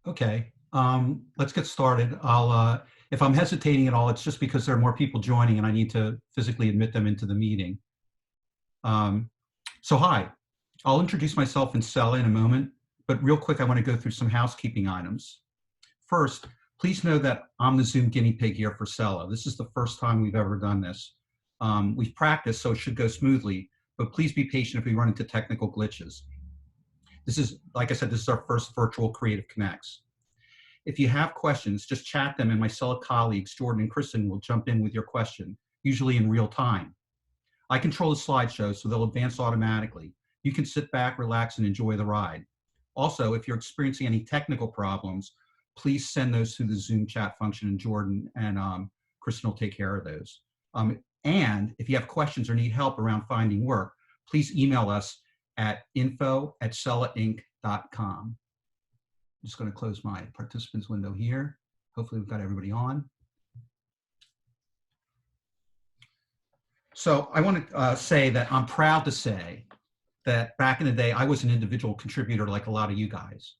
Okay, let's get started. If I'm hesitating at all, it's just because there are more people joining and I need to physically admit them into the meeting. Um, so hi, I'll introduce myself and Sella in a moment, but real quick, I want to go through some housekeeping items. First, please know that I'm the Zoom guinea pig here for Sella. This is the first time we've ever done this. We've practiced, so it should go smoothly, but please be patient if we run into technical glitches. This is, like I said, this is our first virtual Creative Connects. If you have questions, just chat them and my Sella colleagues, Jordan and Kristen, will jump in with your question, usually in real time. I control the slideshow, so they'll advance automatically. You can sit back, relax, and enjoy the ride. Also, if you're experiencing any technical problems, please send those through the Zoom chat function, and Jordan and Kristen will take care of those. And if you have questions or need help around finding work, please email us at info@sellainc.com. I'm just going to close my participants window here. Hopefully we've got everybody on. So I want to say that I'm proud to say that back in the day, I was an individual contributor like a lot of you guys.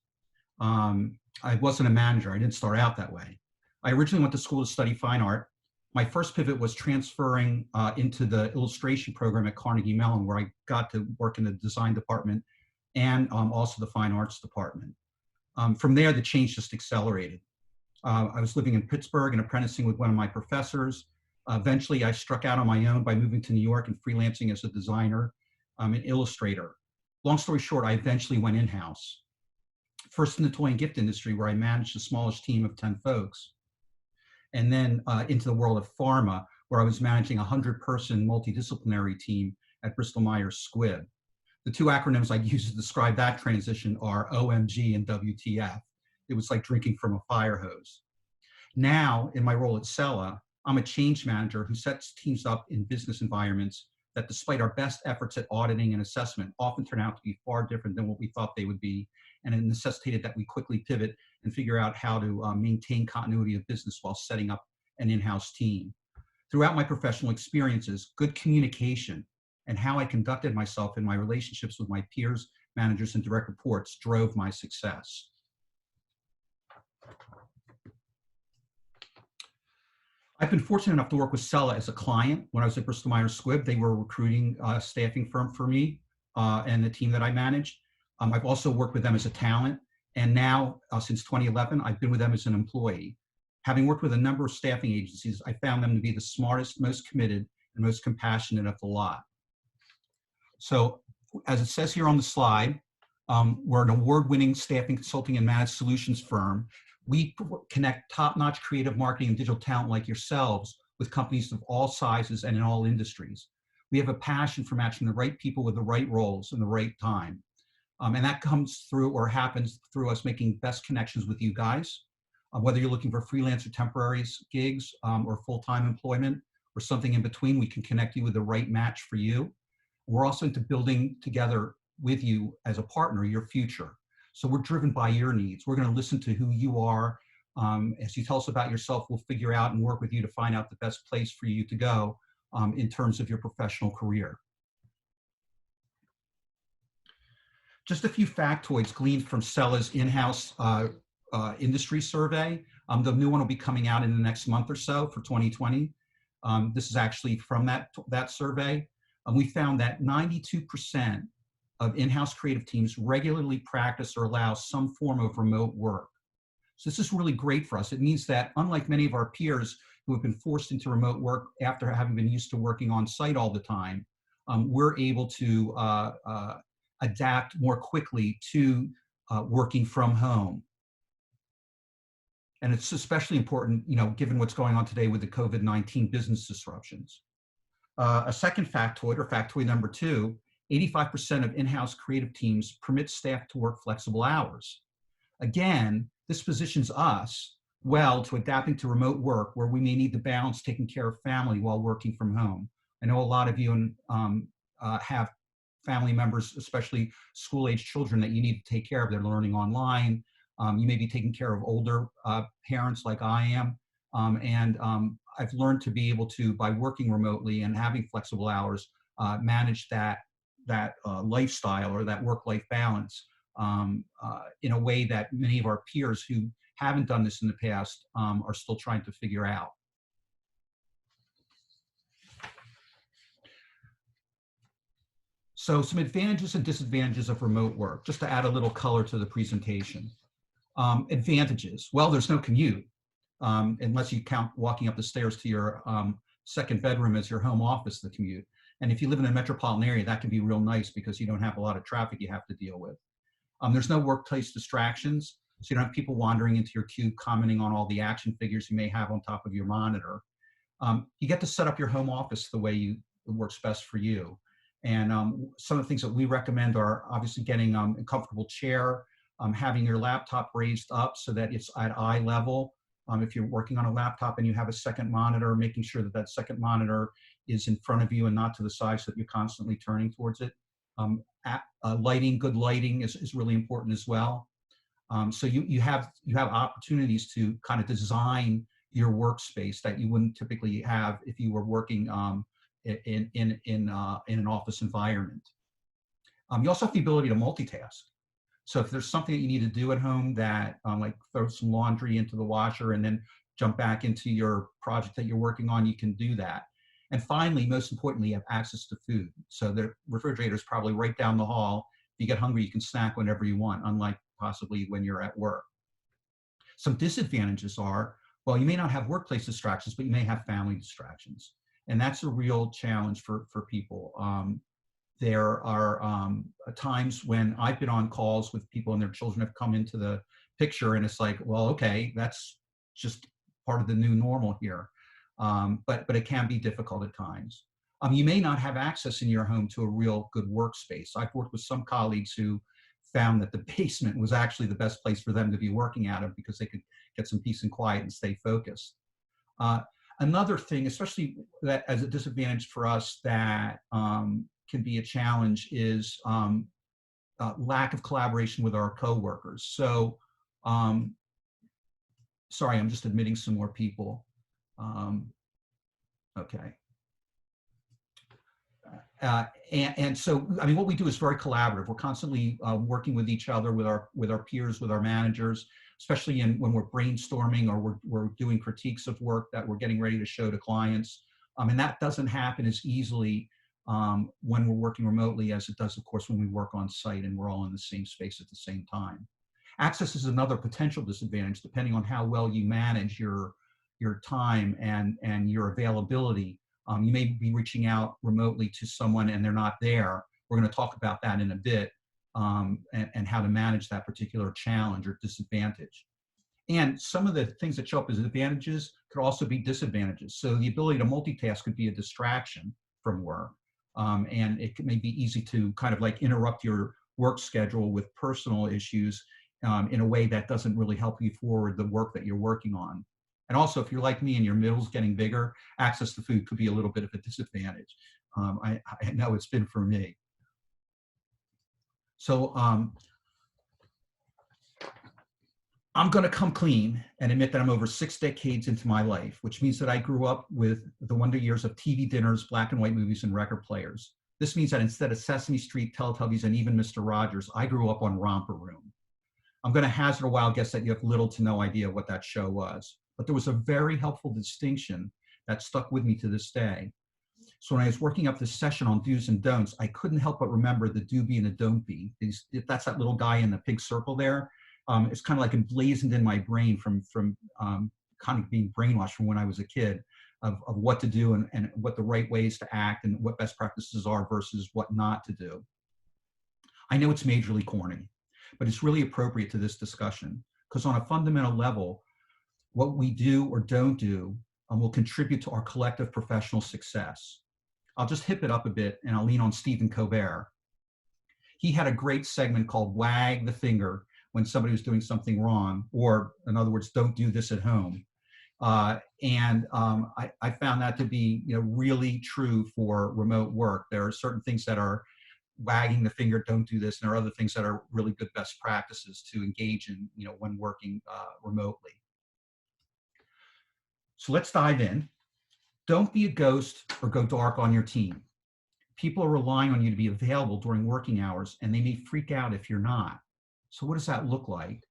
I wasn't a manager. I didn't start out that way. I originally went to school to study fine art. My first pivot was transferring into the illustration program at Carnegie Mellon, where I got to work in the design department and also the fine arts department. From there, the change just accelerated. I was living in Pittsburgh and apprenticing with one of my professors. Eventually, I struck out on my own by moving to New York and freelancing as a designer, an illustrator. Long story short, I eventually went in-house. First in the toy and gift industry, where I managed the smallest team of 10 folks. And then into the world of pharma, where I was managing a 100-person multidisciplinary team at Bristol Myers Squibb. The two acronyms I use to describe that transition are OMG and WTF. It was like drinking from a fire hose. Now, in my role at Sella, I'm a change manager who sets teams up in business environments that, despite our best efforts at auditing and assessment, often turn out to be far different than what we thought they would be, and it necessitated that we quickly pivot and figure out how to maintain continuity of business while setting up an in-house team. Throughout my professional experiences, good communication and how I conducted myself in my relationships with my peers, managers, and direct reports drove my success. I've been fortunate enough to work with Sella as a client. When I was at Bristol Myers Squibb, they were a recruiting staffing firm for me and the team that I managed. I've also worked with them as a talent. And now, since 2011, I've been with them as an employee. Having worked with a number of staffing agencies, I found them to be the smartest, most committed, and most compassionate of the lot. So as it says here on the slide, we're an award-winning staffing, consulting, and managed solutions firm. We connect top-notch creative marketing and digital talent like yourselves with companies of all sizes and in all industries. We have a passion for matching the right people with the right roles in the right time. And that comes through or happens through us making best connections with you guys. Whether you're looking for freelance or temporary gigs or full-time employment or something in between, we can connect you with the right match for you. We're also into building together with you as a partner your future. So we're driven by your needs. We're going to listen to who you are. As you tell us about yourself, we'll figure out and work with you to find out the best place for you to go in terms of your professional career. Just a few factoids gleaned from Sella's in-house industry survey. The new one will be coming out in the next month or so for 2020. This is actually from that survey. We found that 92% of in-house creative teams regularly practice or allow some form of remote work. So this is really great for us. It means that unlike many of our peers who have been forced into remote work after having been used to working on site all the time, we're able to adapt more quickly to working from home. And it's especially important, given what's going on today with the COVID-19 business disruptions. A second factoid, or factoid number 2, 85% of in-house creative teams permit staff to work flexible hours. Again, this positions us well to adapting to remote work where we may need to balance taking care of family while working from home. I know a lot of you have family members, especially school-age children, that you need to take care of. They're learning online. You may be taking care of older parents like I am. I've learned to be able to, by working remotely and having flexible hours, manage that lifestyle or that work-life balance in a way that many of our peers who haven't done this in the past are still trying to figure out. So some advantages and disadvantages of remote work, just to add a little color to the presentation. Advantages, well, there's no commute, unless you count walking up the stairs to your second bedroom as your home office, the commute. And if you live in a metropolitan area, that can be real nice because you don't have a lot of traffic you have to deal with. There's no workplace distractions, so you don't have people wandering into your cube commenting on all the action figures you may have on top of your monitor. You get to set up your home office the way it works best for you. And some of the things that we recommend are obviously getting a comfortable chair, having your laptop raised up so that it's at eye level. If you're working on a laptop and you have a second monitor, making sure that that second monitor is in front of you and not to the side so that you're constantly turning towards it. Lighting, good lighting is really important as well. So you have opportunities to kind of design your workspace that you wouldn't typically have if you were working in an office environment. You also have the ability to multitask. So if there's something that you need to do at home that like throw some laundry into the washer and then jump back into your project that you're working on, you can do that. And finally, most importantly, you have access to food. So the refrigerator is probably right down the hall. If you get hungry, you can snack whenever you want, unlike possibly when you're at work. Some disadvantages are, well, you may not have workplace distractions, but you may have family distractions. And that's a real challenge for people. There are times when I've been on calls with people and their children have come into the picture and it's like, well, okay, that's just part of the new normal here. But it can be difficult at times. You may not have access in your home to a real good workspace. I've worked with some colleagues who found that the basement was actually the best place for them to be working out of because they could get some peace and quiet and stay focused. Another thing, especially that as a disadvantage for us that can be a challenge is lack of collaboration with our coworkers. So, sorry, I'm just admitting some more people. Okay. And so, I mean, what we do is very collaborative. We're constantly working with each other, with our peers, with our managers, especially when we're brainstorming or we're doing critiques of work that we're getting ready to show to clients. And that doesn't happen as easily when we're working remotely as it does, of course, when we work on site and we're all in the same space at the same time. Access is another potential disadvantage, depending on how well you manage your time and your availability. You may be reaching out remotely to someone and they're not there. We're going to talk about that in a bit and how to manage that particular challenge or disadvantage. And some of the things that show up as advantages could also be disadvantages. So the ability to multitask could be a distraction from work. And it may be easy to kind of like interrupt your work schedule with personal issues in a way that doesn't really help you forward the work that you're working on. And also, if you're like me and your middle's getting bigger, access to food could be a little bit of a disadvantage. I know it's been for me. So I'm going to come clean and admit that I'm over 6 decades into my life, which means that I grew up with the wonder years of TV dinners, black and white movies, and record players. This means that instead of Sesame Street, Teletubbies, and even Mr. Rogers, I grew up on Romper Room. I'm going to hazard a wild guess that you have little to no idea what that show was. But there was a very helpful distinction that stuck with me to this day. So when I was working up this session on do's and don'ts, I couldn't help but remember the do be and the don't be. That's that little guy in the pink circle there. It's kind of like emblazoned in my brain from kind of being brainwashed from when I was a kid of what to do and what the right ways to act and what best practices are versus what not to do. I know it's majorly corny, but it's really appropriate to this discussion because on a fundamental level, what we do or don't do will contribute to our collective professional success. I'll just hip it up a bit and I'll lean on Stephen Colbert. He had a great segment called Wag the Finger when somebody was doing something wrong, or in other words, don't do this at home. I found that to be really true for remote work. There are certain things that are wagging the finger, don't do this, and there are other things that are really good best practices to engage in when working remotely. So let's dive in. Don't be a ghost or go dark on your team. People are relying on you to be available during working hours, and they may freak out if you're not. So what does that look like?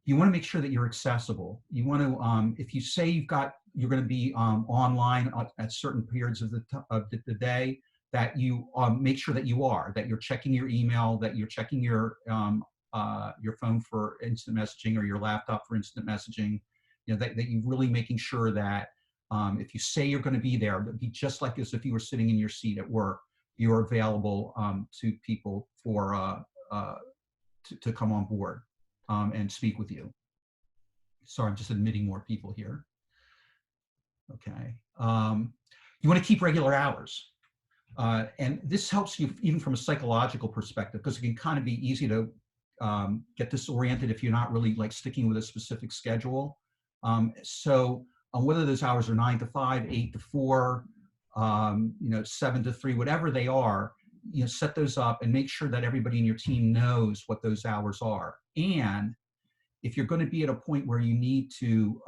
You want to make sure that you're accessible. You want to, if you say you're going to be online at certain periods of the day, that you make sure that you're checking your email, that you're checking your phone for instant messaging or your laptop for instant messaging. You know, that you're really making sure that if you say you're going to be there, be just like as if you were sitting in your seat at work, you're available to people for to come on board and speak with you. Sorry, I'm just admitting more people here. Okay. You want to keep regular hours. And this helps you even from a psychological perspective, because it can kind of be easy to get disoriented if you're not really like sticking with a specific schedule. So whether those hours are 9 to 5, 8 to 4, 7 to 3, whatever they are, set those up and make sure that everybody in your team knows what those hours are. And if you're going to be at a point where you need to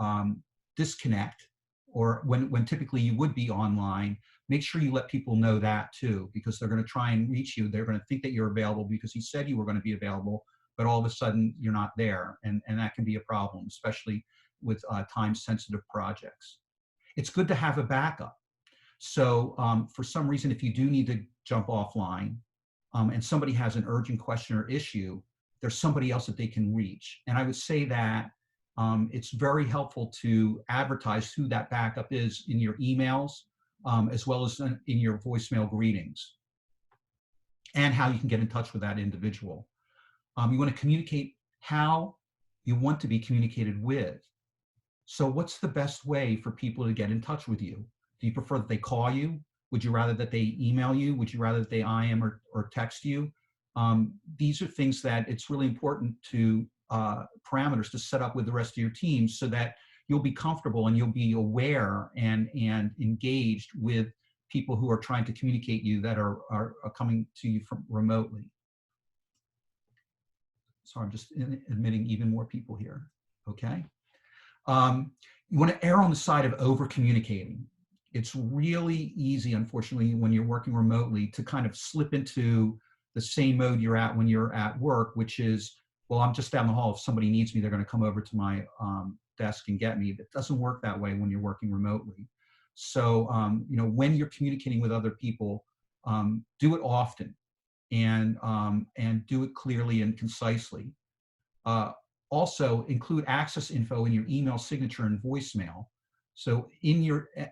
disconnect, or when typically you would be online, make sure you let people know that too, because they're going to try and reach you. They're going to think that you're available because you said you were going to be available, but all of a sudden you're not there. And that can be a problem, especially with time-sensitive projects. It's good to have a backup. So for some reason, if you do need to jump offline and somebody has an urgent question or issue, there's somebody else that they can reach. And I would say that it's very helpful to advertise who that backup is in your emails, as well as in your voicemail greetings, and how you can get in touch with that individual. You want to communicate how you want to be communicated with. So what's the best way for people to get in touch with you? Do you prefer that they call you? Would you rather that they email you? Would you rather that they IM or text you? These are things that it's really important to parameters to set up with the rest of your team so that you'll be comfortable and you'll be aware and engaged with people who are trying to communicate you that are coming to you from remotely. So I'm just admitting even more people here, okay? You want to err on the side of over communicating. It's really easy, unfortunately, when you're working remotely to kind of slip into the same mode you're at when you're at work, which is, well, I'm just down the hall. If somebody needs me, they're going to come over to my desk and get me. It doesn't work that way when you're working remotely. So, when you're communicating with other people, do it often and do it clearly and concisely. Also, include access info in your email signature and voicemail. So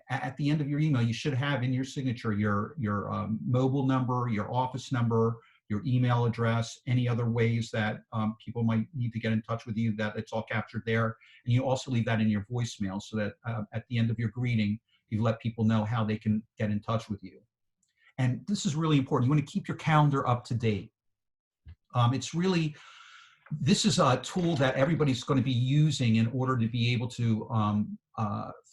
at the end of your email, you should have in your signature your mobile number, your office number, your email address, any other ways that people might need to get in touch with you, that it's all captured there. And you also leave that in your voicemail so that at the end of your greeting, you let people know how they can get in touch with you. And this is really important. You want to keep your calendar up to date. This is a tool that everybody's going to be using in order to be able to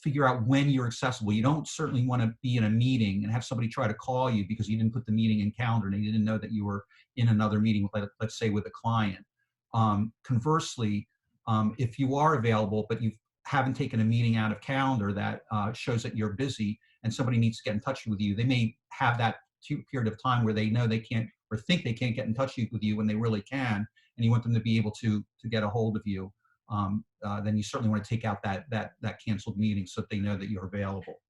figure out when you're accessible. You don't certainly want to be in a meeting and have somebody try to call you because you didn't put the meeting in calendar and they didn't know that you were in another meeting, let's say with a client. Conversely, if you are available, but you haven't taken a meeting out of calendar that shows that you're busy and somebody needs to get in touch with you, they may have that period of time where they know they can't or think they can't get in touch with you when they really can, and you want them to be able to get a hold of you, then you certainly want to take out that canceled meeting so that they know that you're available.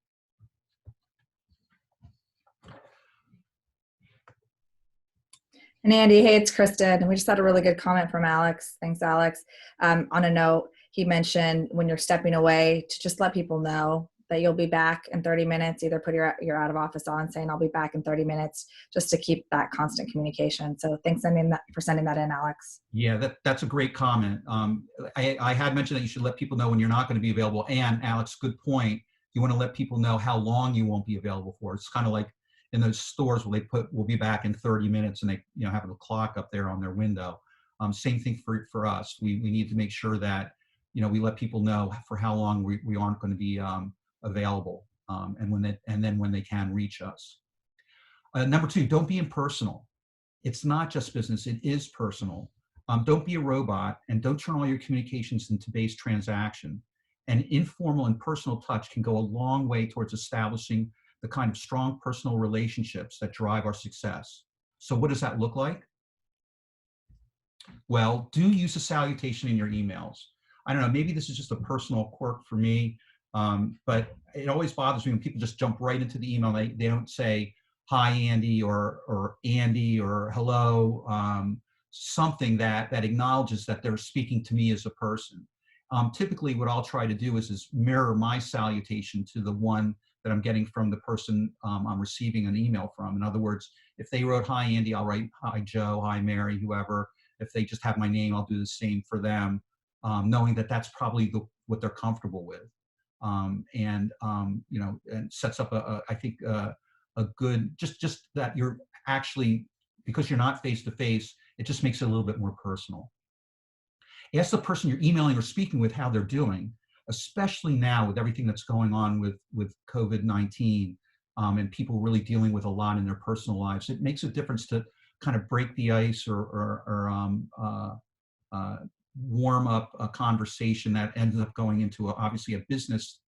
And Andy, hey, it's Kristen. And we just had a really good comment from Alex. Thanks, Alex. On a note, he mentioned when you're stepping away to just let people know that you'll be back in 30 minutes. Either put your out of office on saying I'll be back in 30 minutes, just to keep that constant communication. So thanks for sending that in, Alex. Yeah, that's a great comment. I had mentioned that you should let people know when you're not going to be available. And Alex, good point. You want to let people know how long you won't be available for. It's kind of like in those stores where they put, we'll be back in 30 minutes and they have a clock up there on their window. Same thing for us. We need to make sure that, we let people know for how long we aren't going to be available, and then when they can reach us. Number 2, don't be impersonal. It's not just business, it is personal. Don't be a robot, and don't turn all your communications into base transaction. An informal and personal touch can go a long way towards establishing the kind of strong personal relationships that drive our success. So what does that look like? Well, do use a salutation in your emails. I don't know, maybe this is just a personal quirk for me, but it always bothers me when people just jump right into the email. They don't say, hi, Andy, or Andy, or hello, something that acknowledges that they're speaking to me as a person. Typically, what I'll try to do is mirror my salutation to the one that I'm getting from the person I'm receiving an email from. In other words, if they wrote, hi, Andy, I'll write, hi, Joe, hi, Mary, whoever. If they just have my name, I'll do the same for them, knowing that that's probably what they're comfortable with. You know, and sets up I think a good, just that you're actually, because you're not face to face, it just makes it a little bit more personal. Ask the person you're emailing or speaking with how they're doing, especially now with everything that's going on with COVID-19, and people really dealing with a lot in their personal lives. It makes a difference to kind of break the ice, or warm up a conversation that ends up going into obviously a business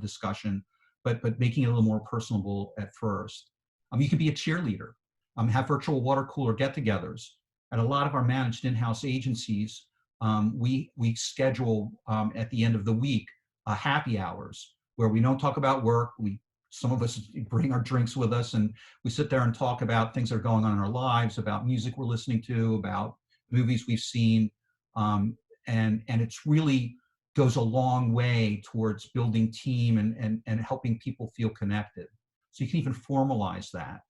discussion, but making it a little more personable at first. You can be a cheerleader. Have virtual water cooler get-togethers. At a lot of our managed in-house agencies, we schedule at the end of the week happy hours where we don't talk about work. Some of us bring our drinks with us, and we sit there and talk about things that are going on in our lives, about music we're listening to, about movies we've seen, and it's really goes a long way towards building team and helping people feel connected. So you can even formalize that.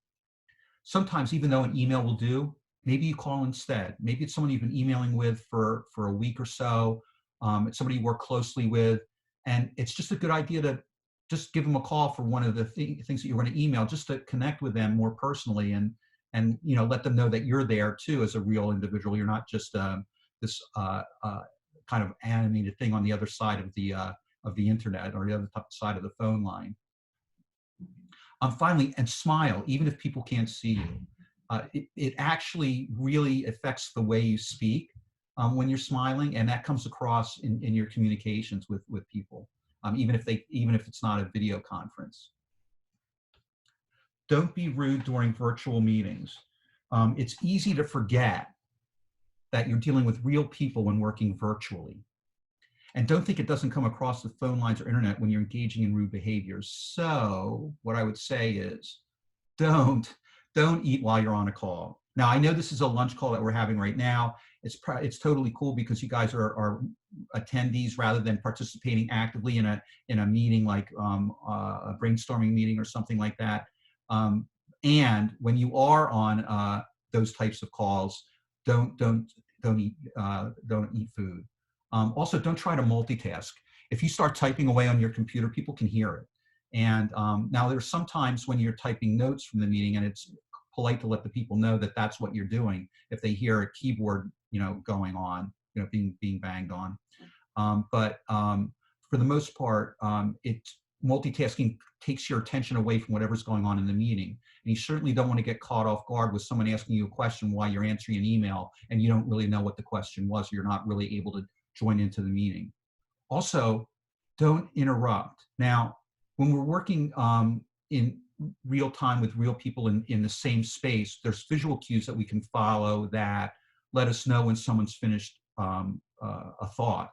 Sometimes, even though an email will do, maybe you call instead. Maybe it's someone you've been emailing with for a week or so. It's somebody you work closely with, and it's just a good idea to just give them a call for one of the things that you're going to email, just to connect with them more personally, and you know, let them know that you're there too as a real individual. You're not just this kind of animated thing on the other side of the internet, or the other side of the phone line. Finally, and smile, even if people can't see you. It actually really affects the way you speak when you're smiling, and that comes across in your communications with people, even if it's not a video conference. Don't be rude during virtual meetings. It's easy to forget that you're dealing with real people when working virtually. And don't think it doesn't come across the phone lines or internet when you're engaging in rude behaviors. So what I would say is, don't eat while you're on a call. Now, I know this is a lunch call that we're having right now. It's totally cool because you guys are attendees rather than participating actively in a meeting, like a brainstorming meeting or something like that. And when you are on those types of calls, don't eat food. Also, don't try to multitask. If you start typing away on your computer, people can hear it. And now there's sometimes when you're typing notes from the meeting, and it's polite to let the people know that that's what you're doing if they hear a keyboard, you know, going on, you know, being banged on. But for the most part, multitasking takes your attention away from whatever's going on in the meeting. And you certainly don't want to get caught off guard with someone asking you a question while you're answering an email and you don't really know what the question was, or you're not really able to join into the meeting. Also, don't interrupt. Now, when we're working in real time with real people in the same space, there's visual cues that we can follow that let us know when someone's finished a thought.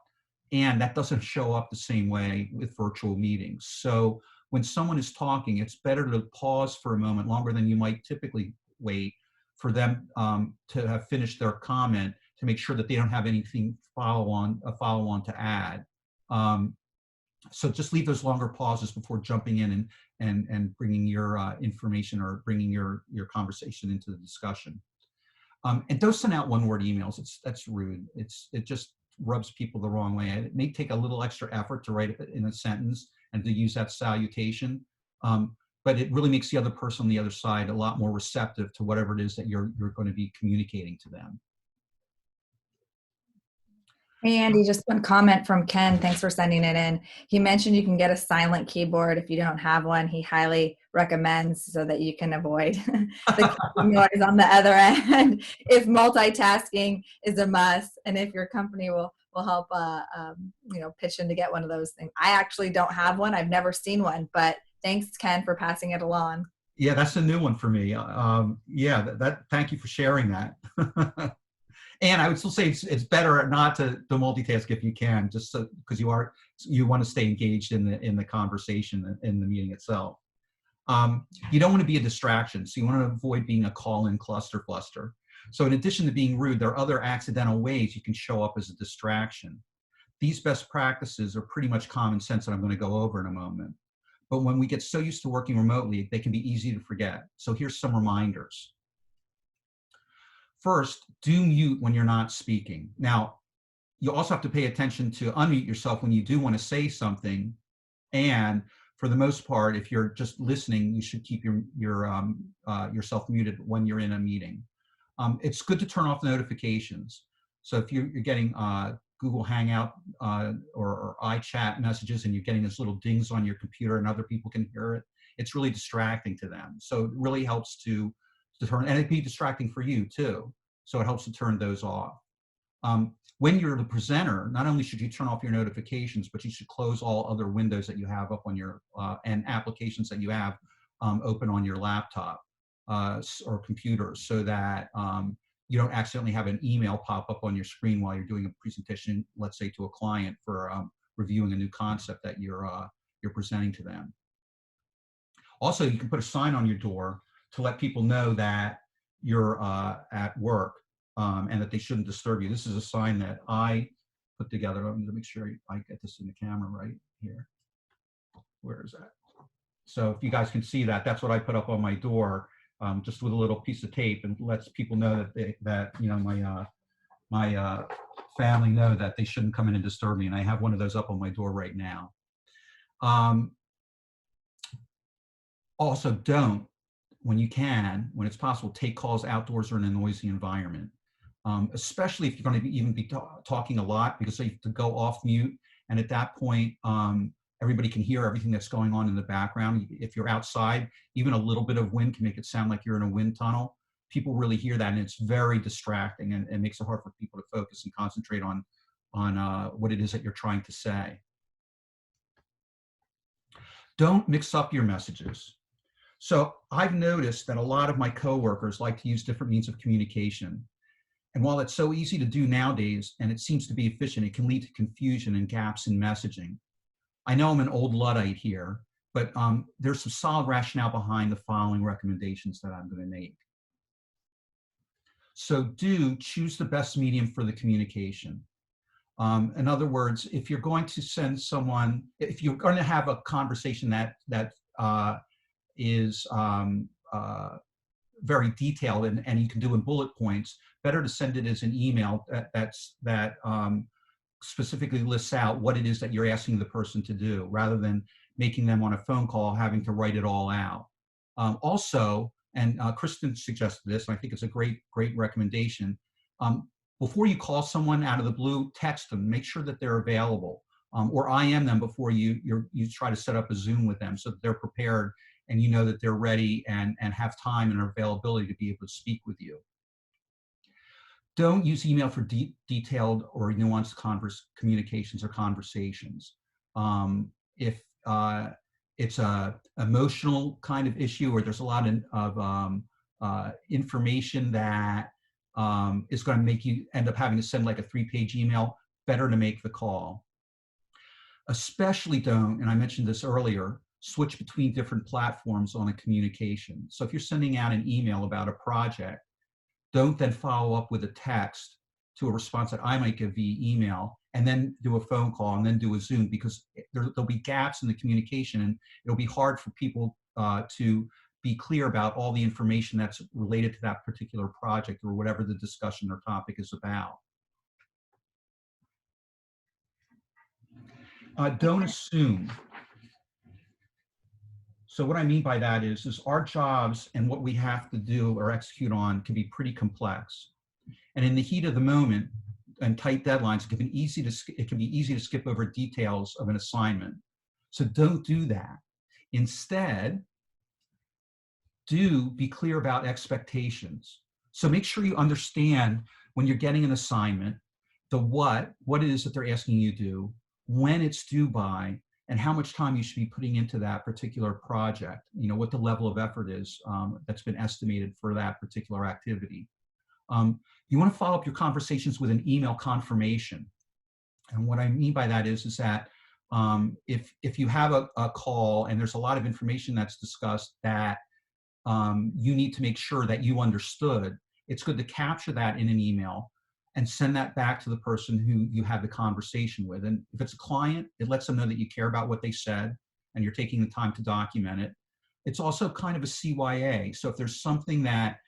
And that doesn't show up the same way with virtual meetings. So when someone is talking, it's better to pause for a moment, longer than you might typically wait, for them to have finished their comment, to make sure that they don't have anything follow on to add. So just leave those longer pauses before jumping in and bringing your information or bringing your conversation into the discussion. And don't send out one-word emails. That's rude. It just rubs people the wrong way. It may take a little extra effort to write it in a sentence and to use that salutation, but it really makes the other person on the other side a lot more receptive to whatever it is that you're going to be communicating to them. Hey, Andy, just one comment from Ken. Thanks for sending it in. He mentioned you can get a silent keyboard if you don't have one. He highly recommends, so that you can avoid the noise on the other end if multitasking is a must, and if your company will help pitch in to get one of those things. I actually don't have one. I've never seen one, but thanks, Ken, for passing it along. Yeah, that's a new one for me. Yeah, thank you for sharing that. And I would still say it's better not to multitask if you can, just so, because you want to stay engaged in the conversation in the meeting itself. You don't want to be a distraction, so you want to avoid being a call-in cluster fluster. So in addition to being rude, there are other accidental ways you can show up as a distraction. These best practices are pretty much common sense that I'm going to go over in a moment. But when we get so used to working remotely, they can be easy to forget. So here's some reminders. First, do mute when you're not speaking. Now, you also have to pay attention to unmute yourself when you do want to say something. And for the most part, if you're just listening, you should keep yourself muted when you're in a meeting. It's good to turn off notifications. So if you're getting Google Hangout or iChat messages and you're getting those little dings on your computer and other people can hear it, it's really distracting to them. So it really helps to turn, and it'd be distracting for you too. So it helps to turn those off. When you're the presenter, not only should you turn off your notifications, but you should close all other windows that you have up on your, and applications that you have open on your laptop or computer, so that you don't accidentally have an email pop up on your screen while you're doing a presentation, let's say to a client for reviewing a new concept that you're presenting to them. Also, you can put a sign on your door to let people know that you're at work and that they shouldn't disturb you. This is a sign that I put together. Let me make sure I get this in the camera right here. Where is that? So if you guys can see that, that's what I put up on my door, just with a little piece of tape, and lets people know that you know, my family know that they shouldn't come in and disturb me. And I have one of those up on my door right now. Also, don't, when you can, when it's possible, take calls outdoors or in a noisy environment, especially if you're going to even be talking a lot, because you have to go off mute. And at that point, everybody can hear everything that's going on in the background. If you're outside, even a little bit of wind can make it sound like you're in a wind tunnel. People really hear that, and it's very distracting, and it makes it hard for people to focus and concentrate on what it is that you're trying to say. Don't mix up your messages. So I've noticed that a lot of my coworkers like to use different means of communication. And while it's so easy to do nowadays, and it seems to be efficient, it can lead to confusion and gaps in messaging. I know I'm an old Luddite here, but there's some solid rationale behind the following recommendations that I'm going to make. So do choose the best medium for the communication. In other words, if you're going to send someone, if you're going to have a conversation that is very detailed and you can do in bullet points, better to send it as an email that specifically lists out what it is that you're asking the person to do, rather than making them on a phone call having to write it all out. Also, and Kristen suggested this, and I think it's a great recommendation, before you call someone out of the blue, text them, make sure that they're available, or IM them before you try to set up a Zoom with them, so that they're prepared and you know that they're ready and have time and availability to be able to speak with you. Don't use email for detailed or nuanced communications or conversations. If it's a emotional kind of issue, or there's a lot of information that is going to make you end up having to send like a 3-page email, better to make the call. Especially don't, and I mentioned this earlier, switch between different platforms on a communication. So if you're sending out an email about a project, don't then follow up with a text to a response that I might give via email, and then do a phone call, and then do a Zoom, because there'll be gaps in the communication, and it'll be hard for people to be clear about all the information that's related to that particular project or whatever the discussion or topic is about. Don't assume. So what I mean by that is our jobs and what we have to do or execute on can be pretty complex. And in the heat of the moment and tight deadlines, it can be easy to skip over details of an assignment. So don't do that. Instead, do be clear about expectations. So make sure you understand when you're getting an assignment, the what it is that they're asking you to do, when it's due by, and how much time you should be putting into that particular project. You know, what the level of effort is that's been estimated for that particular activity. You want to follow up your conversations with an email confirmation. And what I mean by that is that if you have a call and there's a lot of information that's discussed that you need to make sure that you understood, it's good to capture that in an email and send that back to the person who you had the conversation with. And if it's a client, it lets them know that you care about what they said and you're taking the time to document it. It's also kind of a CYA. So if there's something that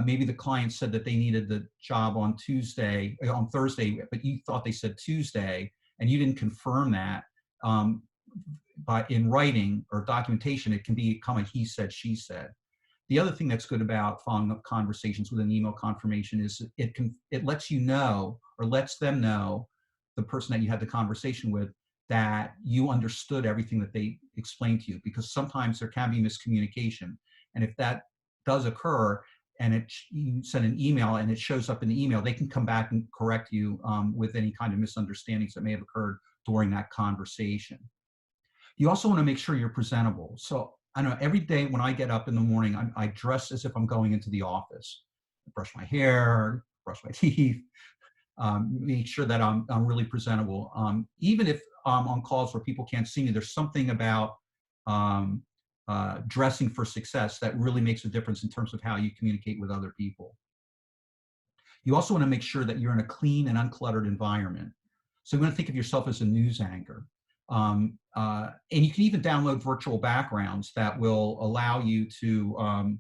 maybe the client said that they needed the job on Thursday, but you thought they said Tuesday, and you didn't confirm that, but in writing or documentation, it can become a he said, she said. The other thing that's good about following up conversations with an email confirmation is it lets you know, or lets them know, the person that you had the conversation with, that you understood everything that they explained to you, because sometimes there can be miscommunication. And if that does occur and you send an email and it shows up in the email, they can come back and correct you with any kind of misunderstandings that may have occurred during that conversation. You also want to make sure you're presentable. So I know every day when I get up in the morning, I dress as if I'm going into the office. I brush my hair, brush my teeth, make sure that I'm really presentable. Even if I'm on calls where people can't see me, there's something about dressing for success that really makes a difference in terms of how you communicate with other people. You also want to make sure that you're in a clean and uncluttered environment. So you want to think of yourself as a news anchor. And you can even download virtual backgrounds that will allow you to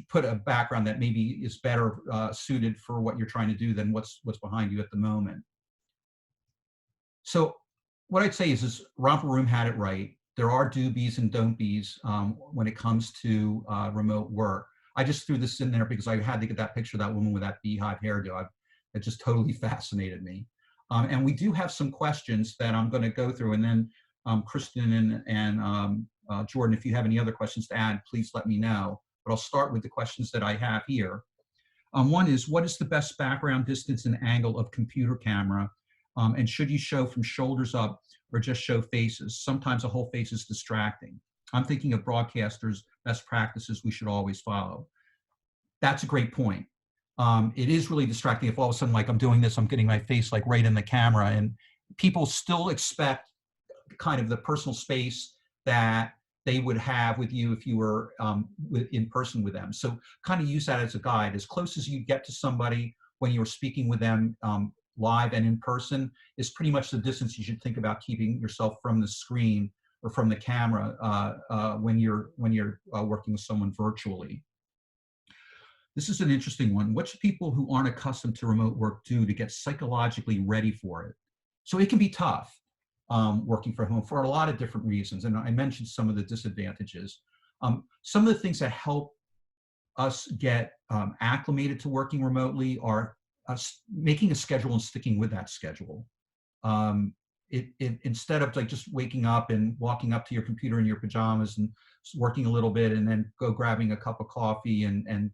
put a background that maybe is better suited for what you're trying to do than what's behind you at the moment. So what I'd say is Romper Room had it right. There are do be's and don't be's when it comes to remote work. I just threw this in there because I had to get that picture of that woman with that beehive hairdo. It just totally fascinated me. And we do have some questions that I'm going to go through, and then Kristen and Jordan, if you have any other questions to add, please let me know. But I'll start with the questions that I have here. One is, what is the best background distance and angle of computer camera? And should you show from shoulders up or just show faces? Sometimes a whole face is distracting. I'm thinking of broadcasters' best practices we should always follow. That's a great point. It is really distracting if all of a sudden, like I'm doing this, I'm getting my face like right in the camera, and people still expect kind of the personal space that they would have with you if you were in person with them. So kind of use that as a guide. As close as you get to somebody when you're speaking with them live and in person is pretty much the distance you should think about keeping yourself from the screen or from the camera when you're working with someone virtually. This is an interesting one. What should people who aren't accustomed to remote work do to get psychologically ready for it? So it can be tough working from home for a lot of different reasons. And I mentioned some of the disadvantages. Some of the things that help us get acclimated to working remotely are making a schedule and sticking with that schedule. Instead of like just waking up and walking up to your computer in your pajamas and working a little bit and then go grabbing a cup of coffee and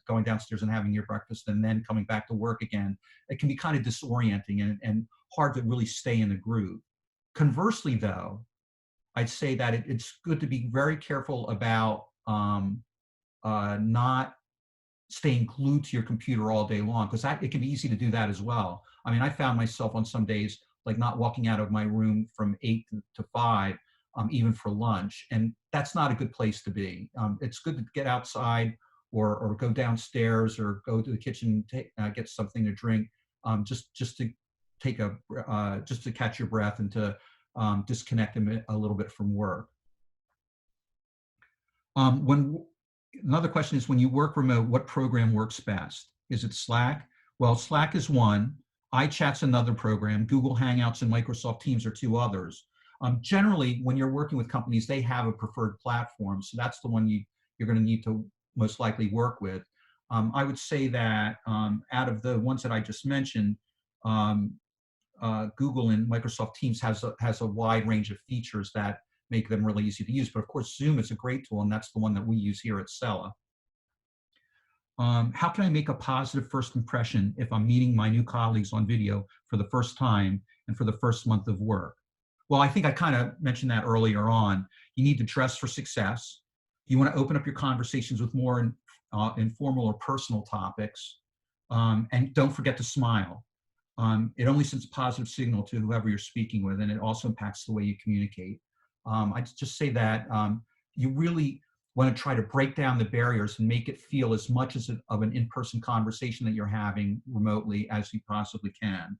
going downstairs and having your breakfast and then coming back to work again, it can be kind of disorienting and hard to really stay in the groove. Conversely, though, I'd say that it's good to be very careful about not staying glued to your computer all day long, because it can be easy to do that as well. I mean, I found myself on some days like not walking out of my room from 8 to 5, even for lunch, and that's not a good place to be. It's good to get outside or go downstairs or go to the kitchen, get something to drink, just to take just to catch your breath and to disconnect a little bit from work. Another question is, when you work remote, what program works best? Is it Slack? Well, Slack is one. iChat's another program. Google Hangouts and Microsoft Teams are two others. Generally, when you're working with companies, they have a preferred platform, so that's the one you're going to need to most likely work with. I would say that out of the ones that I just mentioned, Google and Microsoft Teams has a wide range of features that make them really easy to use. But of course, Zoom is a great tool, and that's the one that we use here at Sella. How can I make a positive first impression if I'm meeting my new colleagues on video for the first time and for the first month of work? Well, I think I kind of mentioned that earlier on. You need to dress for success. You want to open up your conversations with more informal or personal topics. And don't forget to smile. It only sends a positive signal to whoever you're speaking with, and it also impacts the way you communicate. I just say that you really want to try to break down the barriers and make it feel as much as of an in-person conversation that you're having remotely as you possibly can.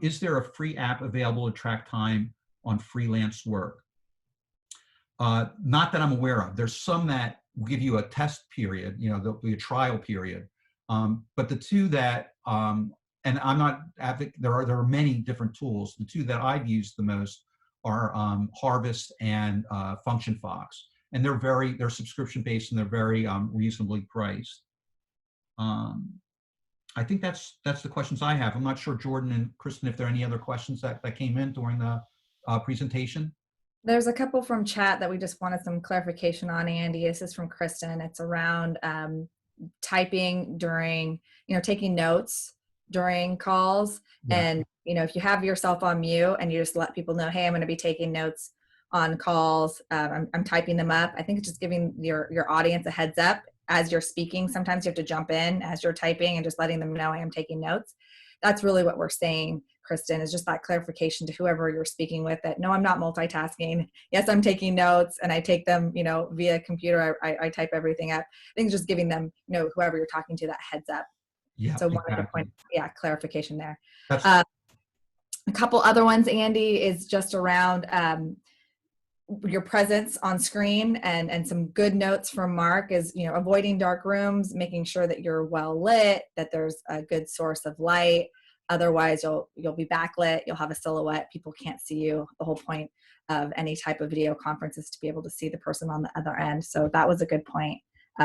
Is there a free app available to track time on freelance work? Not that I'm aware of. There's some that will give you a test period, there'll be a trial period. But the two that, and I'm not, there are many different tools. The two that I've used the most are Harvest and Function Fox. And they're subscription based and they're very reasonably priced. I think that's the questions I have. I'm not sure, Jordan and Kristen, if there are any other questions that came in during the presentation. There's a couple from chat that we just wanted some clarification on, Andy. This is from Kristen. It's around typing during, taking notes during calls. Yeah. And, if you have yourself on mute and you just let people know, hey, I'm going to be taking notes on calls, I'm typing them up. I think it's just giving your audience a heads up as you're speaking. Sometimes you have to jump in as you're typing and just letting them know I am taking notes. That's really what we're saying, Kristen, is just that clarification to whoever you're speaking with that, no, I'm not multitasking. Yes, I'm taking notes and I take them, via computer. I type everything up. I think just giving them, whoever you're talking to, that heads up. Yeah, So exactly. wanted to point, clarification there. That's A couple other ones, Andy, is just around your presence on screen, and some good notes from Mark is, avoiding dark rooms, making sure that you're well lit, that there's a good source of light. Otherwise you'll be backlit, you'll have a silhouette, people can't see you. The whole point of any type of video conference is to be able to see the person on the other end. So that was a good point.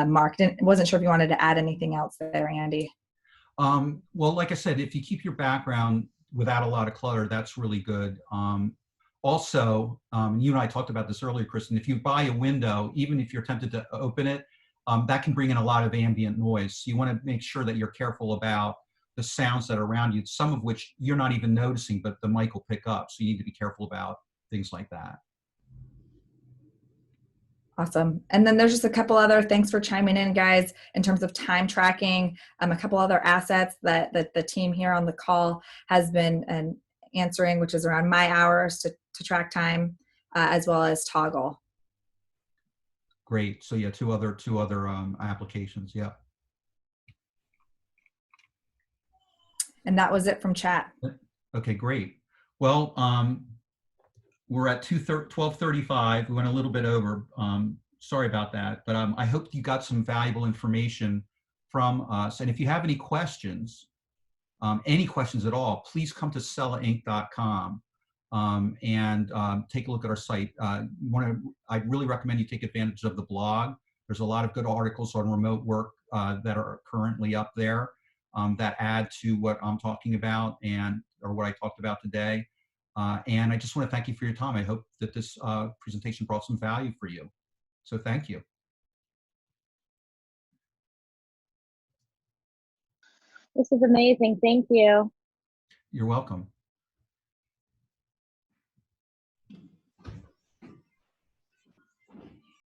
Mark, wasn't sure if you wanted to add anything else there, Andy. Well, like I said, if you keep your background without a lot of clutter, that's really good. Also, you and I talked about this earlier, Kristen, if you buy a window, even if you're tempted to open it, that can bring in a lot of ambient noise. So you want to make sure that you're careful about the sounds that are around you, some of which you're not even noticing, but the mic will pick up. So you need to be careful about things like that. Awesome. And then there's just a couple other, thanks for chiming in, guys, in terms of time tracking, a couple other assets that the team here on the call has been answering, which is around My Hours to track time, as well as Toggle. Great. So yeah, two other applications. Yeah. And that was it from chat. Okay, great. Well, we're at 12:35. We went a little bit over. Sorry about that, but I hope you got some valuable information from us. And if you have any questions at all, please come to sellainc.com and take a look at our site. I really recommend you take advantage of the blog. There's a lot of good articles on remote work that are currently up there that add to what I'm talking about or what I talked about today. And I just want to thank you for your time. I hope that this presentation brought some value for you. So thank you. This is amazing. Thank you. You're welcome.